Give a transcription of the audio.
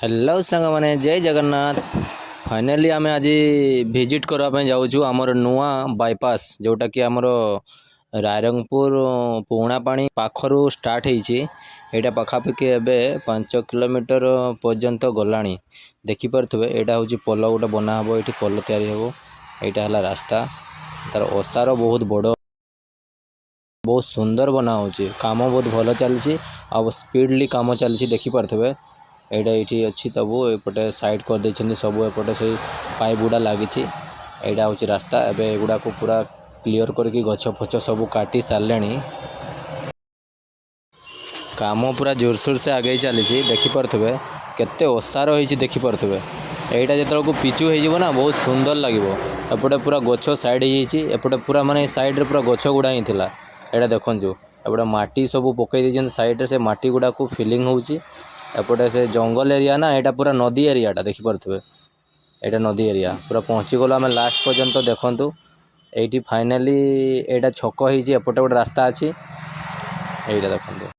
Hello सांग मैंने जय जगन्नाथ। फाइनाली आम आज विजिट करने जाऊँ आमर नुआ बाईपास जोटा कि आमर रायरंगपुर पुराणा पानी पाखरु स्टार्ट होटा पाखापाखि एवं 5 किलोमीटर पर्यंत गला देखिपे यहाँ हूँ पोल गोटे बनाब ये पोल तैयारी हम यहाँ है रास्ता तार ओसार बहुत बड़ बहुत सुंदर बना हो काम बहुत भल चलती स्पीडली काम चलती देखिपे एटा ये अच्छी तबु एपटे साइड कर देछन सब एपटे से पाइप गुड़ा लगी यहाँ हूँ रास्ता एवं एगुड़ा को पूरा क्लीयर करके गछ फछ सब काटी सारे काम पूरा जोरसोर से आगे चली देखिपे केते ओसार हो देखिपे यहाँ जो पिचु होना बहुत सुंदर लगे एपटे पूरा गछ साइड एपटे पूरा माने साइड रे पूरा गछ गुड़ा ही थिला एटा देखु एपटे माटी सब पकई साइड से माटी गुड़ा को फिलिंग होची एपटे से जंगल एरिया ना यहाँ पूरा नदी एरियाटा देखिपे यहाँ नदी एरिया पूरा पहुँची गलो आम लास्ट पर्यंत देखु ये फाइनाली यहाँ छक होपटे गोटे रास्ता अच्छी यहाँ देखते।